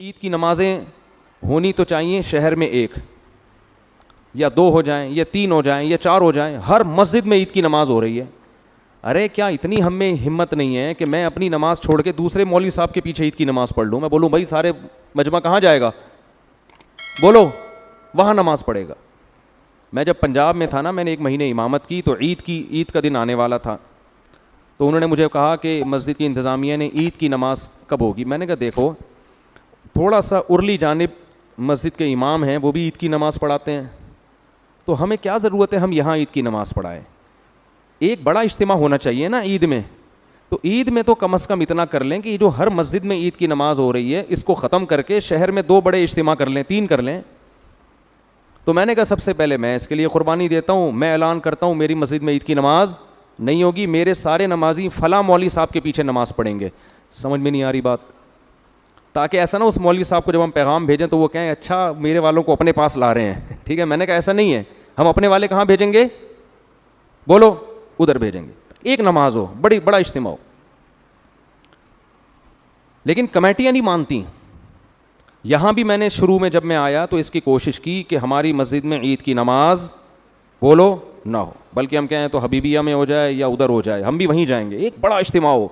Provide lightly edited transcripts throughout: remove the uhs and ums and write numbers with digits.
عید کی نمازیں ہونی تو چاہیے شہر میں ایک یا دو ہو جائیں یا تین ہو جائیں یا چار ہو جائیں. ہر مسجد میں عید کی نماز ہو رہی ہے. ارے کیا اتنی ہم میں ہمت نہیں ہے کہ میں اپنی نماز چھوڑ کے دوسرے مولوی صاحب کے پیچھے عید کی نماز پڑھ لوں؟ میں بولوں بھائی سارے مجمع کہاں جائے گا؟ بولو وہاں نماز پڑھے گا. میں جب پنجاب میں تھا نا، میں نے 1 مہینے امامت کی، تو عید کا دن آنے والا تھا. تو انہوں نے مجھے کہا کہ مسجد کی انتظامیہ نے عید کی نماز کب ہوگی؟ میں نے کہا دیکھو تھوڑا سا ارلی جانب مسجد کے امام ہیں، وہ بھی عید کی نماز پڑھاتے ہیں، تو ہمیں کیا ضرورت ہے ہم یہاں عید کی نماز پڑھائیں؟ ایک بڑا اجتماع ہونا چاہیے نا عید میں. تو عید میں تو کم از کم اتنا کر لیں کہ یہ جو ہر مسجد میں عید کی نماز ہو رہی ہے اس کو ختم کر کے شہر میں 2 بڑے اجتماع کر لیں، 3 کر لیں. تو میں نے کہا سب سے پہلے میں اس کے لیے قربانی دیتا ہوں، میں اعلان کرتا ہوں میری مسجد میں عید کی نماز نہیں ہوگی، میرے سارے نمازی فلاں مولوی صاحب کے پیچھے نماز پڑھیں گے. سمجھ میں نہیں آ رہی بات؟ تاکہ ایسا نہ اس مولوی صاحب کو جب ہم پیغام بھیجیں تو وہ کہیں اچھا میرے والوں کو اپنے پاس لا رہے ہیں. ٹھیک ہے، میں نے کہا ایسا نہیں ہے، ہم اپنے والے کہاں بھیجیں گے؟ بولو ادھر بھیجیں گے. ایک نماز ہو، بڑا اجتماع ہو. لیکن کمیٹیاں نہیں مانتی. یہاں بھی میں نے شروع میں جب میں آیا تو اس کی کوشش کی کہ ہماری مسجد میں عید کی نماز بولو نہ ہو، بلکہ ہم کہیں تو حبیبیہ میں ہو جائے یا ادھر ہو جائے، ہم بھی وہیں جائیں گے. ایک بڑا اجتماع ہو،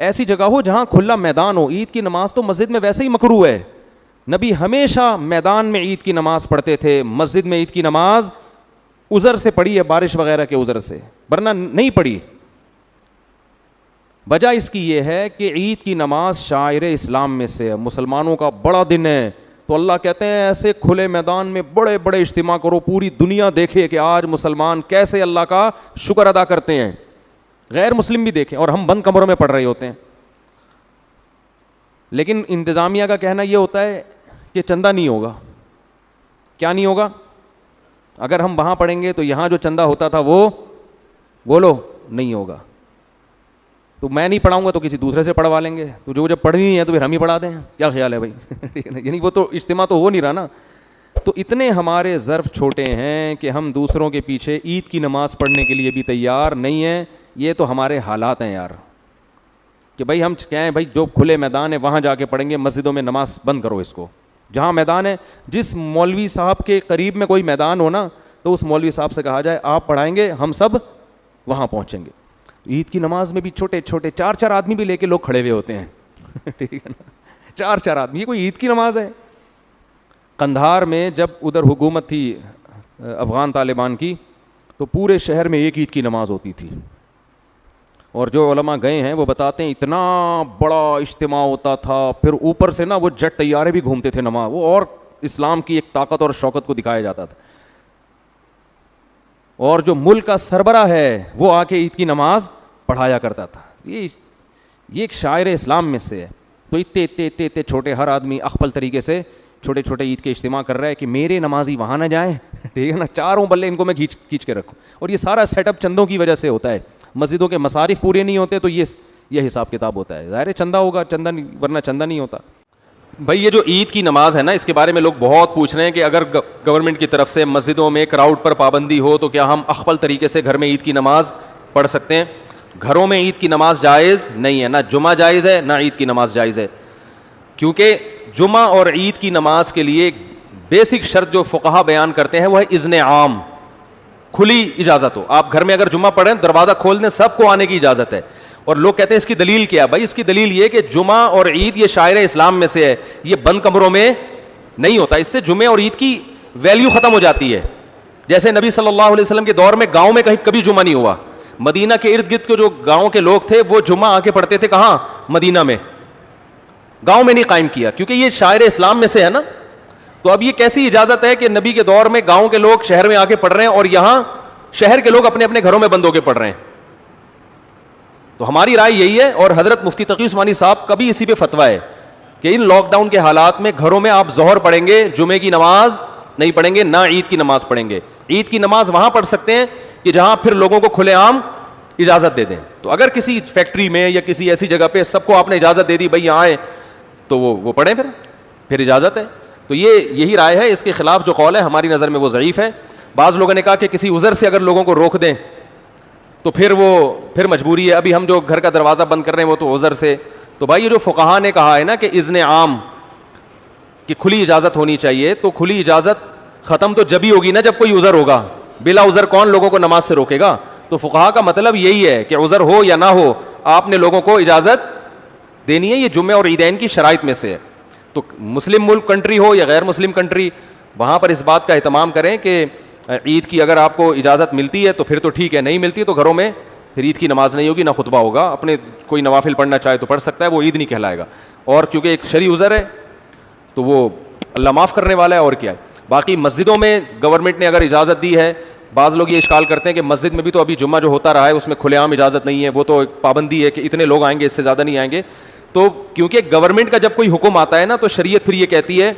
ایسی جگہ ہو جہاں کھلا میدان ہو. عید کی نماز تو مسجد میں ویسے ہی مکروہ ہے. نبی ہمیشہ میدان میں عید کی نماز پڑھتے تھے. مسجد میں عید کی نماز عذر سے پڑھی ہے، بارش وغیرہ کے عذر سے، ورنہ نہیں پڑھی. وجہ اس کی یہ ہے کہ عید کی نماز شاعر اسلام میں سے ہے، مسلمانوں کا بڑا دن ہے. تو اللہ کہتے ہیں ایسے کھلے میدان میں بڑے بڑے اجتماع کرو، پوری دنیا دیکھے کہ آج مسلمان کیسے اللہ کا شکر ادا کرتے ہیں. غیر مسلم بھی دیکھیں، اور ہم بند کمروں میں پڑھ رہے ہوتے ہیں. لیکن انتظامیہ کا کہنا یہ ہوتا ہے کہ چندہ نہیں ہوگا. کیا نہیں ہوگا؟ اگر ہم وہاں پڑھیں گے تو یہاں جو چندہ ہوتا تھا وہ بولو نہیں ہوگا. تو میں نہیں پڑھاؤں گا تو کسی دوسرے سے پڑھوا لیں گے. تو جو جب پڑھنی ہے تو پھر ہم ہی پڑھا دیں. کیا خیال ہے بھائی؟ یعنی وہ تو اجتماع تو ہو نہیں رہا نا. تو اتنے ہمارے ظرف چھوٹے ہیں کہ ہم دوسروں کے پیچھے عید کی نماز پڑھنے کے لیے بھی تیار نہیں ہیں. یہ تو ہمارے حالات ہیں یار، کہ بھائی ہم کہیں بھائی جو کھلے میدان ہے وہاں جا کے پڑھیں گے. مسجدوں میں نماز بند کرو اس کو. جہاں میدان ہے، جس مولوی صاحب کے قریب میں کوئی میدان ہو نا، تو اس مولوی صاحب سے کہا جائے آپ پڑھائیں گے، ہم سب وہاں پہنچیں گے. عید کی نماز میں بھی چھوٹے چھوٹے 4 آدمی بھی لے کے لوگ کھڑے ہوئے ہوتے ہیں. ٹھیک ہے نا، 4 آدمی. یہ کوئی عید کی نماز ہے؟ قندھار میں جب ادھر حکومت تھی افغان طالبان کی، تو پورے شہر میں ایک عید کی نماز ہوتی تھی. اور جو علماء گئے ہیں وہ بتاتے ہیں اتنا بڑا اجتماع ہوتا تھا. پھر اوپر سے نا وہ جٹ طیارے بھی گھومتے تھے نماز، وہ اور اسلام کی ایک طاقت اور شوکت کو دکھایا جاتا تھا. اور جو ملک کا سربراہ ہے وہ آ کے عید کی نماز پڑھایا کرتا تھا. یہ ایک شاعر اسلام میں سے ہے. تو اتنے چھوٹے، ہر آدمی اخپل طریقے سے چھوٹے چھوٹے عید کے اجتماع کر رہا ہے کہ میرے نمازی وہاں نہ جائیں. ٹھیک ہے نا، چاروں بلے ان کو میں کھینچ کے رکھوں. اور یہ سارا سیٹ اپ چندوں کی وجہ سے ہوتا ہے. مسجدوں کے مصارف پورے نہیں ہوتے تو یہ حساب کتاب ہوتا ہے. ظاہر چندہ ہوگا، چندہ نہیں، ورنہ چندہ نہیں ہوتا. بھائی یہ جو عید کی نماز ہے نا، اس کے بارے میں لوگ بہت پوچھ رہے ہیں کہ اگر گورنمنٹ کی طرف سے مسجدوں میں کراؤڈ پر پابندی ہو تو کیا ہم اخپل طریقے سے گھر میں عید کی نماز پڑھ سکتے ہیں؟ گھروں میں عید کی نماز جائز نہیں ہے. نہ جمعہ جائز ہے، نہ عید کی نماز جائز ہے. کیونکہ جمعہ اور عید کی نماز کے لیے بیسک شرط جو فقہا بیان کرتے ہیں وہ ہے اذن عام، کھلی اجازت ہو. آپ گھر میں اگر جمعہ پڑھیں دروازہ کھول دیں، سب کو آنے کی اجازت ہے. اور لوگ کہتے ہیں اس کی دلیل کیا؟ بھائی اس کی دلیل یہ کہ جمعہ اور عید یہ شاعر اسلام میں سے ہے، یہ بند کمروں میں نہیں ہوتا. اس سے جمعے اور عید کی ویلیو ختم ہو جاتی ہے. جیسے نبی صلی اللہ علیہ وسلم کے دور میں گاؤں میں کبھی جمعہ نہیں ہوا. مدینہ کے ارد گرد کے جو گاؤں کے لوگ تھے وہ جمعہ آ کے پڑھتے تھے. کہاں؟ مدینہ میں. گاؤں میں نہیں قائم کیا کیونکہ یہ شاعر اسلام میں سے ہے نا. تو اب یہ کیسی اجازت ہے کہ نبی کے دور میں گاؤں کے لوگ شہر میں آ کے پڑھ رہے ہیں اور یہاں شہر کے لوگ اپنے اپنے گھروں میں بند ہو کے پڑھ رہے ہیں؟ تو ہماری رائے یہی ہے، اور حضرت مفتی تقی عثمانی صاحب کا بھی اسی پہ فتویٰ ہے کہ ان لاک ڈاؤن کے حالات میں گھروں میں آپ ظہر پڑھیں گے، جمعے کی نماز نہیں پڑھیں گے، نہ عید کی نماز پڑھیں گے. عید کی نماز وہاں پڑھ سکتے ہیں کہ جہاں پھر لوگوں کو کھلے عام اجازت دے دیں. تو اگر کسی فیکٹری میں یا کسی ایسی جگہ پہ سب کو آپ نے اجازت دے دی بھائی یہاں آئیں، تو وہ پڑھیں، پھر اجازت ہے. تو یہی رائے ہے. اس کے خلاف جو قول ہے ہماری نظر میں وہ ضعیف ہے. بعض لوگوں نے کہا کہ کسی عذر سے اگر لوگوں کو روک دیں تو پھر مجبوری ہے. ابھی ہم جو گھر کا دروازہ بند کر رہے ہیں وہ تو عذر سے. تو بھائی یہ جو فقہا نے کہا ہے نا کہ اذن عام، کہ کھلی اجازت ہونی چاہیے, تو کھلی اجازت ختم تو جب ہی ہوگی نا جب کوئی عذر ہوگا. بلا عذر کون لوگوں کو نماز سے روکے گا؟ تو فقہا کا مطلب یہی ہے کہ عذر ہو یا نہ ہو آپ نے لوگوں کو اجازت دینی ہے. یہ جمعے اور عیدین کی شرائط میں سے ہے. تو مسلم ملک کنٹری ہو یا غیر مسلم کنٹری, وہاں پر اس بات کا اہتمام کریں کہ عید کی اگر آپ کو اجازت ملتی ہے تو پھر تو ٹھیک ہے, نہیں ملتی تو گھروں میں پھر عید کی نماز نہیں ہوگی, نہ خطبہ ہوگا. اپنے کوئی نوافل پڑھنا چاہے تو پڑھ سکتا ہے, وہ عید نہیں کہلائے گا. اور کیونکہ ایک شرعی عذر ہے تو وہ اللہ معاف کرنے والا ہے, اور کیا ہے. باقی مسجدوں میں گورنمنٹ نے اگر اجازت دی ہے, بعض لوگ یہ اشکال کرتے ہیں کہ مسجد میں بھی تو ابھی جمعہ جو ہوتا رہا ہے اس میں کھلے عام اجازت نہیں ہے, وہ تو ایک پابندی ہے کہ اتنے لوگ آئیں گے, اس سے زیادہ نہیں آئیں گے. تو کیونکہ گورنمنٹ کا جب کوئی حکم آتا ہے نا تو شریعت پھر یہ کہتی ہے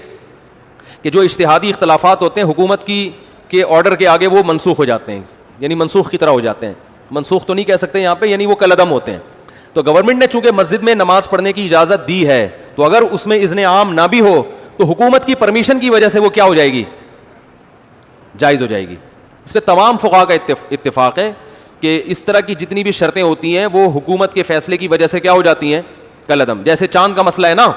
کہ جو اجتہادی اختلافات ہوتے ہیں حکومت کی کے آرڈر کے آگے وہ منسوخ ہو جاتے ہیں, یعنی منسوخ کی طرح ہو جاتے ہیں. منسوخ تو نہیں کہہ سکتے یہاں پہ, یعنی وہ کالعدم ہوتے ہیں. تو گورنمنٹ نے چونکہ مسجد میں نماز پڑھنے کی اجازت دی ہے, تو اگر اس میں اذن عام نہ بھی ہو تو حکومت کی پرمیشن کی وجہ سے وہ کیا ہو جائے گی, جائز ہو جائے گی. اس پہ تمام فقہا کا اتفاق ہے کہ اس طرح کی جتنی بھی شرطیں ہوتی ہیں وہ حکومت کے فیصلے کی وجہ سے کیا ہو جاتی ہیں, کالعدم. جیسے چاند کا مسئلہ ہے نا,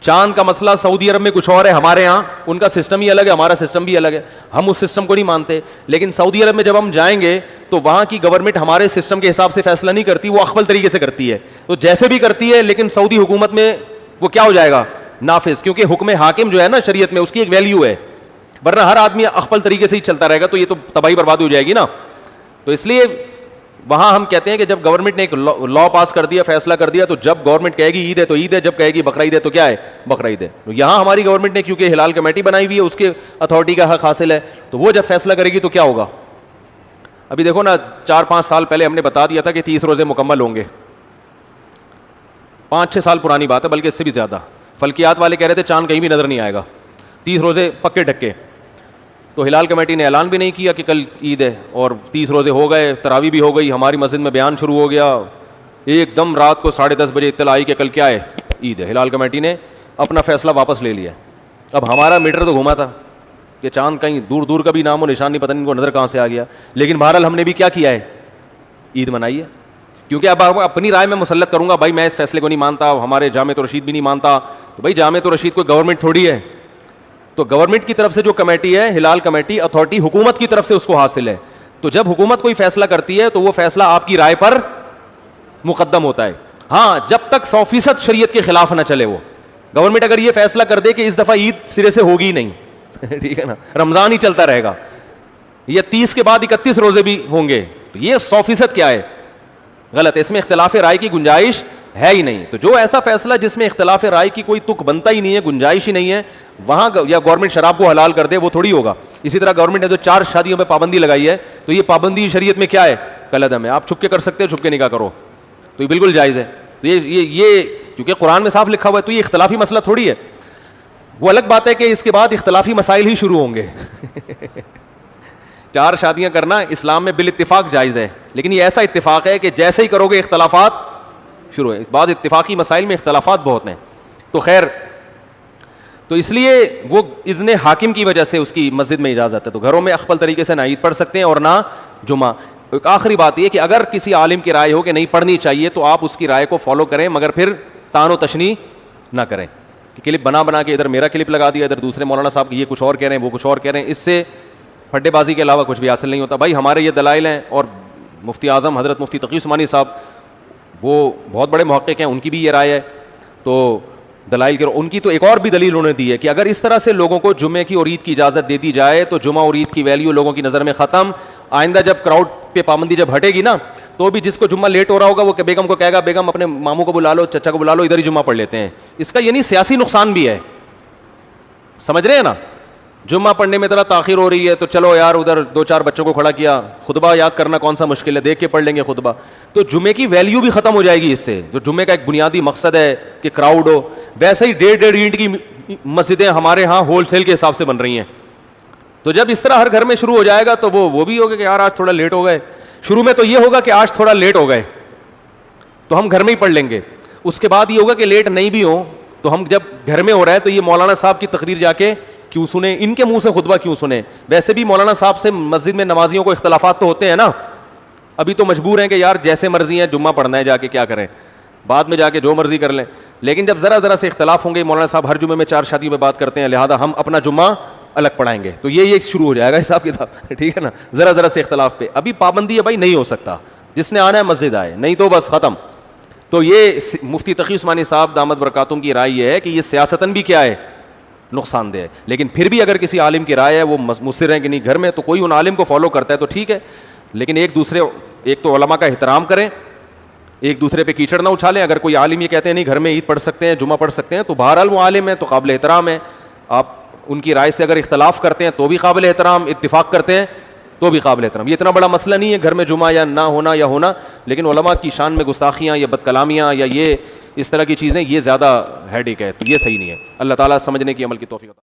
چاند کا مسئلہ سعودی عرب میں کچھ اور ہے, ہمارے ہاں ان کا سسٹم ہی الگ ہے, ہمارا سسٹم بھی الگ ہے, ہم اس سسٹم کو نہیں مانتے. لیکن سعودی عرب میں جب ہم جائیں گے تو وہاں کی گورنمنٹ ہمارے سسٹم کے حساب سے فیصلہ نہیں کرتی, وہ اخبل طریقے سے کرتی ہے. تو جیسے بھی کرتی ہے لیکن سعودی حکومت میں وہ کیا ہو جائے گا, نافذ, کیونکہ حکم حاکم جو ہے نا شریعت میں اس کی ایک ویلیو ہے. ورنہ ہر آدمی اخبل طریقے سے ہی چلتا رہے گا تو یہ تو تباہی بربادی ہو جائے گی نا. تو اس لیے وہاں ہم کہتے ہیں کہ جب گورنمنٹ نے ایک لا پاس کر دیا, فیصلہ کر دیا, تو جب گورنمنٹ کہے گی عید ہے تو عید ہے, جب کہے گی بقرعید ہے تو کیا ہے, بقرعید ہے. یہاں ہماری گورنمنٹ نے کیونکہ ہلال کمیٹی بنائی ہوئی ہے, اس کے اتھارٹی کا حق حاصل ہے, تو وہ جب فیصلہ کرے گی تو کیا ہوگا. ابھی دیکھو نا 4-5 سال پہلے ہم نے بتا دیا تھا کہ 30 روزے مکمل ہوں گے, 5-6 سال پرانی بات ہے, بلکہ اس سے بھی زیادہ. فلکیات والے کہہ رہے تھے چاند کہیں بھی نظر نہیں آئے گا, 30 روزے پکے ڈھکے. تو ہلال کمیٹی نے اعلان بھی نہیں کیا کہ کل عید ہے, اور 30 روزے ہو گئے, تراویح بھی ہو گئی, ہماری مسجد میں بیان شروع ہو گیا, ایک دم رات کو 10:30 بجے اطلاع آئی کہ کل کیا ہے, عید ہے. ہلال کمیٹی نے اپنا فیصلہ واپس لے لیا. اب ہمارا میٹر تو گھوما تھا کہ چاند کہیں دور دور کا بھی نام و نشان نہیں, پتہ نہیں ان کو نظر کہاں سے آ گیا. لیکن بہرحال ہم نے بھی کیا کیا ہے, عید منائی ہے. کیونکہ اب اپنی رائے میں مسلط کروں گا, بھائی میں اس فیصلے کو نہیں مانتا, ہمارے جامع رشید بھی نہیں مانتا, تو بھائی جامع رشید کوئی گورنمنٹ تھوڑی ہے. تو گورنمنٹ کی طرف سے جو کمیٹی ہے, ہلال کمیٹی اتھارٹی, حکومت کی طرف سے اس کو حاصل ہے. تو جب حکومت کوئی فیصلہ کرتی ہے تو وہ فیصلہ آپ کی رائے پر مقدم ہوتا ہے. ہاں جب تک 100% شریعت کے خلاف نہ چلے. وہ گورنمنٹ اگر یہ فیصلہ کر دے کہ اس دفعہ عید سرے سے ہوگی نہیں ٹھیک ہے نا, رمضان ہی چلتا رہے گا, یا 30 کے بعد 31 روزے بھی ہوں گے, تو یہ 100% کیا ہے, غلط ہے. اس میں اختلاف رائے کی گنجائش ہے ہی نہیں. تو جو ایسا فیصلہ جس میں اختلاف رائے کی کوئی تک بنتا ہی نہیں ہے, گنجائش ہی نہیں ہے, وہاں یا گورنمنٹ شراب کو حلال کر دے, وہ تھوڑی ہوگا. اسی طرح گورنمنٹ نے جو 4 شادیوں پہ پابندی لگائی ہے, تو یہ پابندی شریعت میں کیا ہے, کالعدم ہے. آپ چھپ کے کر سکتے ہو, چھپ کے نکاح کرو, تو یہ بالکل جائز ہے. تو یہ کیونکہ قرآن میں صاف لکھا ہوا ہے, تو یہ اختلافی مسئلہ تھوڑی ہے. وہ الگ بات ہے کہ اس کے بعد اختلافی مسائل ہی شروع ہوں گے 4 شادیاں کرنا اسلام میں بالاتفاق جائز ہے, لیکن یہ ایسا اتفاق ہے کہ جیسے ہی کرو گے اختلافات شروع ہے. بعض اتفاقی مسائل میں اختلافات بہت ہیں. تو خیر, تو اس لیے وہ اذن حاکم کی وجہ سے اس کی مسجد میں اجازت ہے. تو گھروں میں اخبل طریقے سے نہ عید پڑھ سکتے ہیں اور نہ جمعہ. ایک آخری بات یہ کہ اگر کسی عالم کی رائے ہو کہ نہیں پڑھنی چاہیے تو آپ اس کی رائے کو فالو کریں, مگر پھر تان و تشنیع نہ کریں کہ کلپ بنا کے ادھر میرا کلپ لگا دیا, ادھر دوسرے مولانا صاحب یہ کچھ اور کہہ رہے ہیں, وہ کچھ اور کہہ رہے ہیں. اس سے پھڈے بازی کے علاوہ کچھ بھی حاصل نہیں ہوتا. بھائی ہمارے یہ دلائل ہیں, اور مفتی اعظم حضرت مفتی تقی عثمانی صاحب وہ بہت بڑے محقق ہیں, ان کی بھی یہ رائے ہے. تو دلائل کے ان کی تو ایک اور بھی دلیل انہوں نے دی ہے کہ اگر اس طرح سے لوگوں کو جمعے کی اور عید کی اجازت دے دی جائے تو جمعہ اور عید کی ویلیو لوگوں کی نظر میں ختم. آئندہ جب کراؤڈ پہ پابندی جب ہٹے گی نا, تو بھی جس کو جمعہ لیٹ ہو رہا ہوگا وہ کہ بیگم کو کہے گا, بیگم اپنے ماموں کو بلا لو, چچا کو بلا لو, ادھر ہی جمعہ پڑھ لیتے ہیں. اس کا یعنی سیاسی نقصان بھی ہے, سمجھ رہے ہیں نا. جمعہ پڑھنے میں ذرا تاخیر ہو رہی ہے تو چلو یار ادھر 2-4 بچوں کو کھڑا کیا, خطبہ یاد کرنا کون سا مشکل ہے, دیکھ کے پڑھ لیں گے خطبہ. تو جمعے کی ویلیو بھی ختم ہو جائے گی اس سے, جو جمعے کا ایک بنیادی مقصد ہے کہ کراؤڈ ہو. ویسے ہی 1.5 اینٹ کی مسجدیں ہمارے ہاں ہول سیل کے حساب سے بن رہی ہیں. تو جب اس طرح ہر گھر میں شروع ہو جائے گا تو وہ بھی ہوگا کہ یار آج تھوڑا لیٹ ہو گئے. شروع میں تو یہ ہوگا کہ آج تھوڑا لیٹ ہو گئے تو ہم گھر میں ہی پڑھ لیں گے. اس کے بعد یہ ہوگا کہ لیٹ نہیں بھی ہوں تو ہم جب گھر میں ہو رہا ہے تو یہ مولانا صاحب کی تقریر جا کے کیوں سنیں, ان کے منہ سے خطبہ کیوں سنیں. ویسے بھی مولانا صاحب سے مسجد میں نمازیوں کو اختلافات تو ہوتے ہیں نا, ابھی تو مجبور ہیں کہ یار جیسے مرضی ہیں جمعہ پڑھنا ہے, جا کے کیا کریں, بعد میں جا کے جو مرضی کر لیں. لیکن جب ذرا سے اختلاف ہوں گے، مولانا صاحب ہر جمعے میں 4 شادیوں پہ بات کرتے ہیں، لہٰذا ہم اپنا جمعہ الگ پڑھائیں گے، تو یہ شروع ہو جائے گا حساب کتاب، ٹھیک ہے نا، ذرا سے اختلاف پہ. ابھی پابندی ہے بھائی، نہیں ہو سکتا، جس نے آنا ہے مسجد آئے، نہیں تو بس ختم. تو یہ مفتی تقی عثمانی صاحب دامت برکاتہم کی رائے یہ ہے کہ یہ سیاستاً بھی کیا ہے، نقصان دہ ہے. لیکن پھر بھی اگر کسی عالم کی رائے ہے، وہ مصر ہے کہ نہیں گھر میں، تو کوئی ان عالم کو فالو کرتا ہے تو ٹھیک ہے. لیکن ایک تو علماء کا احترام کریں، ایک دوسرے پہ کیچڑ نہ اچھالیں. اگر کوئی عالم یہ کہتے ہیں نہیں گھر میں عید پڑھ سکتے ہیں، جمعہ پڑھ سکتے ہیں، تو بہرحال وہ عالم ہے تو قابل احترام ہے. آپ ان کی رائے سے اگر اختلاف کرتے ہیں تو بھی قابل احترام، اتفاق کرتے ہیں تو بھی قابل احترام. یہ اتنا بڑا مسئلہ نہیں ہے گھر میں جمعہ یا نہ ہونا یا ہونا. لیکن علماء کی شان میں گستاخیاں یا بد کلامیاں یا یہ اس طرح کی چیزیں، یہ زیادہ ہیڈیک ہے، تو یہ صحیح نہیں ہے. اللہ تعالیٰ سمجھنے کی، عمل کی توفیق عطا